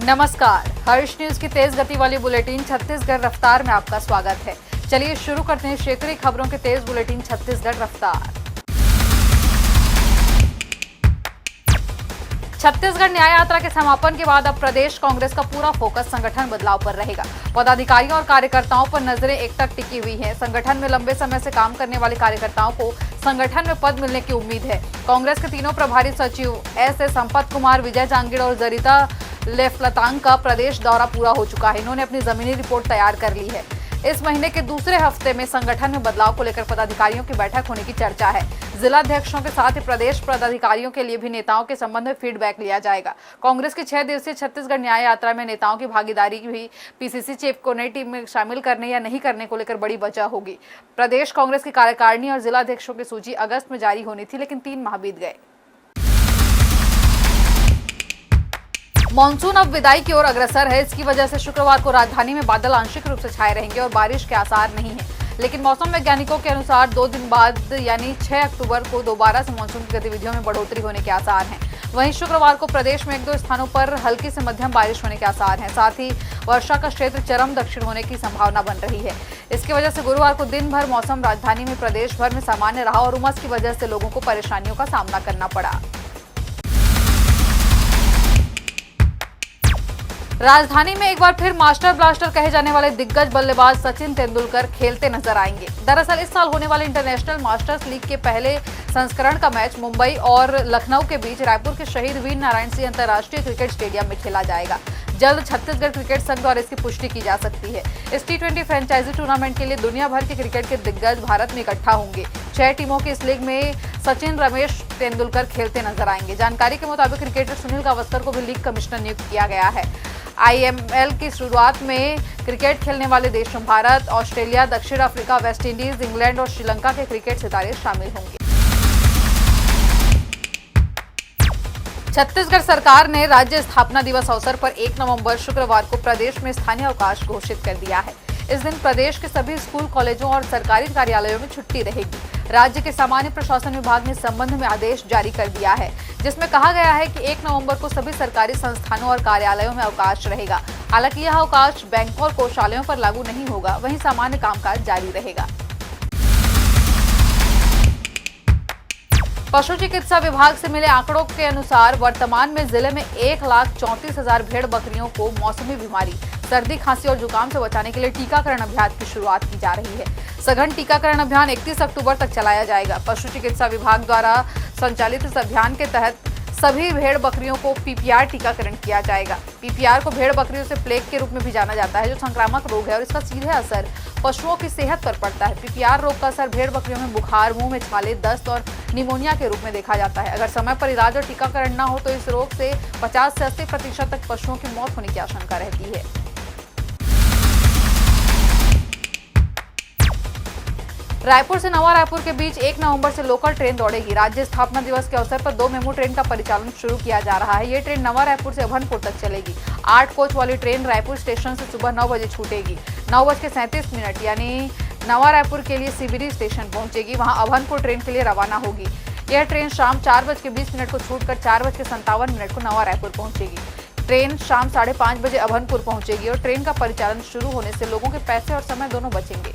नमस्कार, हर्ष न्यूज की तेज गति वाली बुलेटिन छत्तीसगढ़ रफ्तार में आपका स्वागत है। चलिए शुरू करते हैं क्षेत्रीय खबरों के तेज बुलेटिन छत्तीसगढ़ रफ्तार। छत्तीसगढ़ न्याय यात्रा के समापन के बाद अब प्रदेश कांग्रेस का पूरा फोकस संगठन बदलाव पर रहेगा। पदाधिकारियों और कार्यकर्ताओं पर नजरें एकटक टिकी हुई हैं। संगठन में लंबे समय से काम करने वाले कार्यकर्ताओं को संगठन में पद मिलने की उम्मीद है। कांग्रेस के तीनों प्रभारी सचिव एस संपत कुमार, विजय जांगिड़ और जरिता लेफ्लतांग का प्रदेश दौरा पूरा हो चुका है। इन्होंने अपनी जमीनी रिपोर्ट तैयार कर ली है। इस महीने के दूसरे हफ्ते में संगठन में बदलाव को लेकर पदाधिकारियों की बैठक होने की चर्चा है। जिलाध्यक्षों के साथ ही प्रदेश पदाधिकारियों के लिए भी नेताओं के संबंध में फीडबैक लिया जाएगा। कांग्रेस की 6 दिवसीय छत्तीसगढ़ न्याय यात्रा में नेताओं की भागीदारी भी पीसीसी चीफ को नई टीम में शामिल करने या नहीं करने को लेकर बड़ी वजह होगी। प्रदेश कांग्रेस की कार्यकारिणी और जिलाध्यक्षों की सूची अगस्त में जारी होनी थी, लेकिन 3 माह बीत गए। मॉनसून अब विदाई की ओर अग्रसर है। इसकी वजह से शुक्रवार को राजधानी में बादल आंशिक रूप से छाए रहेंगे और बारिश के आसार नहीं है। लेकिन मौसम वैज्ञानिकों के अनुसार 2 दिन बाद यानी 6 अक्टूबर को दोबारा से मानसून की गतिविधियों में बढ़ोतरी होने के आसार हैं। वहीं शुक्रवार को प्रदेश में 1-2 स्थानों पर हल्की से मध्यम बारिश होने के आसार हैं। साथ ही वर्षा का क्षेत्र चरम दक्षिण होने की संभावना बन रही है। इसकी वजह से गुरुवार को दिन भर मौसम राजधानी में प्रदेश भर में सामान्य रहा और उमस की वजह से लोगों को परेशानियों का सामना करना पड़ा। राजधानी में एक बार फिर मास्टर ब्लास्टर कहे जाने वाले दिग्गज बल्लेबाज सचिन तेंदुलकर खेलते नजर आएंगे। दरअसल इस साल होने वाले इंटरनेशनल मास्टर्स लीग के पहले संस्करण का मैच मुंबई और लखनऊ के बीच रायपुर के शहीद वीर नारायण सिंह अंतर्राष्ट्रीय क्रिकेट स्टेडियम में खेला जाएगा। जल्द छत्तीसगढ़ क्रिकेट संघ द्वारा इसकी पुष्टि की जा सकती है। इस T20 फ्रेंचाइजी टूर्नामेंट के लिए दुनिया भर के क्रिकेट के दिग्गज भारत में इकट्ठा होंगे। 6 टीमों की इस लीग में सचिन, रमेश, तेंदुलकर खेलते नजर आएंगे। जानकारी के मुताबिक क्रिकेटर सुनील गावस्कर को भी लीग कमिश्नर नियुक्त किया गया है। IML की शुरुआत में क्रिकेट खेलने वाले देशों भारत, ऑस्ट्रेलिया, दक्षिण अफ्रीका, वेस्ट इंडीज, इंग्लैंड और श्रीलंका के क्रिकेट सितारे शामिल होंगे। छत्तीसगढ़ सरकार ने राज्य स्थापना दिवस अवसर पर 1 नवंबर शुक्रवार को प्रदेश में स्थानीय अवकाश घोषित कर दिया है। इस दिन प्रदेश के सभी स्कूल, कॉलेजों और सरकारी कार्यालयों में छुट्टी रहेगी। राज्य के सामान्य प्रशासन विभाग ने इस संबंध में आदेश जारी कर दिया है, जिसमें कहा गया है कि 1 नवंबर को सभी सरकारी संस्थानों और कार्यालयों में अवकाश रहेगा। हालांकि यह अवकाश बैंकों और कोषालयों पर लागू नहीं होगा, वहीं सामान्य कामकाज जारी रहेगा। पशु चिकित्सा विभाग से मिले आंकड़ों के अनुसार वर्तमान में जिले में 1,34,000 भेड़ बकरियों को मौसमी बीमारी, सर्दी, खांसी और जुकाम से बचाने के लिए टीकाकरण अभियान की शुरुआत की जा रही है। सघन टीकाकरण अभियान 31 अक्टूबर तक चलाया जाएगा। पशु चिकित्सा विभाग द्वारा संचालित इस अभियान के तहत सभी भेड़ बकरियों को PPR टीकाकरण किया जाएगा। PPR को भेड़ बकरियों से प्लेग के रूप में भी जाना जाता है, जो संक्रामक रोग है और इसका सीधे असर पशुओं की सेहत पर पड़ता है। PPR रोग का असर भेड़ बकरियों में बुखार, मुंह में छाले, दस्त और निमोनिया के रूप में देखा जाता है। अगर समय पर इलाज और टीकाकरण न हो तो इस रोग से 50 से 80% तक पशुओं की मौत होने की आशंका रहती है। रायपुर से नवा रायपुर के बीच 1 नवंबर से लोकल ट्रेन दौड़ेगी। राज्य स्थापना दिवस के अवसर पर 2 मेमू ट्रेन का परिचालन शुरू किया जा रहा है। ये ट्रेन नवा रायपुर से अभनपुर तक चलेगी। 8 कोच वाली ट्रेन रायपुर स्टेशन से सुबह 9 बजे छूटेगी। 9:37 यानी नवा रायपुर के लिए CBD स्टेशन पहुंचेगी। वहां अभनपुर ट्रेन के लिए रवाना होगी। यह ट्रेन शाम 4:20 को छूटकर 4:57 को नवा रायपुर पहुंचेगी। ट्रेन शाम 5:30 बजे अभनपुर पहुंचेगी और ट्रेन का परिचालन शुरू होने से लोगों के पैसे और समय दोनों बचेंगे।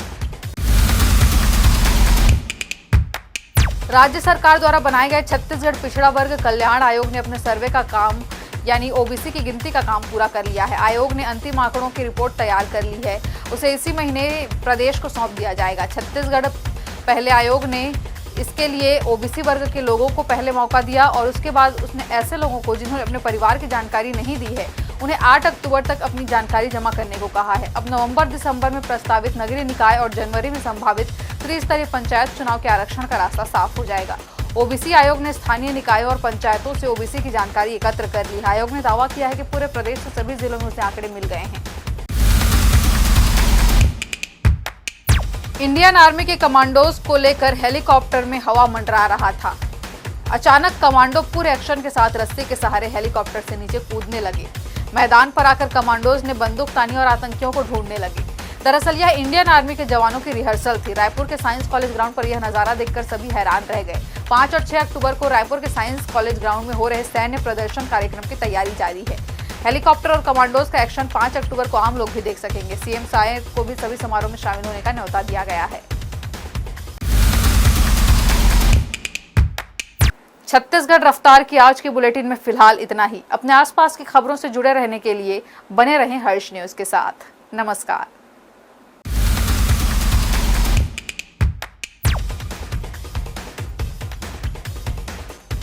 राज्य सरकार द्वारा बनाए गए छत्तीसगढ़ पिछड़ा वर्ग कल्याण आयोग ने अपने सर्वे का काम यानी OBC की गिनती का काम पूरा कर लिया है। आयोग ने अंतिम आंकड़ों की रिपोर्ट तैयार कर ली है। उसे इसी महीने प्रदेश को सौंप दिया जाएगा। छत्तीसगढ़ पहले आयोग ने इसके लिए OBC वर्ग के लोगों को पहले मौका दिया और उसके बाद उसने ऐसे लोगों को जिन्होंने अपने परिवार की जानकारी नहीं दी है, उन्हें 8 अक्टूबर तक अपनी जानकारी जमा करने को कहा है। अब नवंबर-दिसंबर में प्रस्तावित नगरीय निकाय और जनवरी में संभावित त्रिस्तरीय पंचायत चुनाव के आरक्षण का रास्ता साफ हो जाएगा। OBC आयोग ने स्थानीय निकायों और पंचायतों से OBC की जानकारी एकत्र कर ली है। आयोग ने दावा किया है कि पूरे प्रदेश के सभी जिलों में उसे आंकड़े मिल गए हैं। इंडियन आर्मी के कमांडोज को लेकर हेलीकॉप्टर में हवा मंडरा रहा था। अचानक कमांडो पूरे एक्शन के साथ रस्सी के सहारे हेलीकॉप्टर से नीचे कूदने लगे। मैदान पर आकर कमांडोज ने बंदूक तानी और आतंकियों को ढूंढने लगे। दरअसल यह इंडियन आर्मी के जवानों की रिहर्सल थी। रायपुर के साइंस कॉलेज ग्राउंड पर यह नजारा देखकर सभी हैरान रह गए। 5 और 6 अक्टूबर को रायपुर के साइंस कॉलेज ग्राउंड में हो रहे सैन्य प्रदर्शन कार्यक्रम की तैयारी जारी है। हेलीकॉप्टर और कमांडोज का एक्शन 5 अक्टूबर को आम लोग भी देख सकेंगे। सीएम साय को भी सभी समारोह में शामिल होने का न्योता दिया गया है। छत्तीसगढ़ रफ्तार की आज की बुलेटिन में फिलहाल इतना ही। अपने आसपास की खबरों से जुड़े रहने के लिए बने रहें हर्ष न्यूज के साथ। नमस्कार।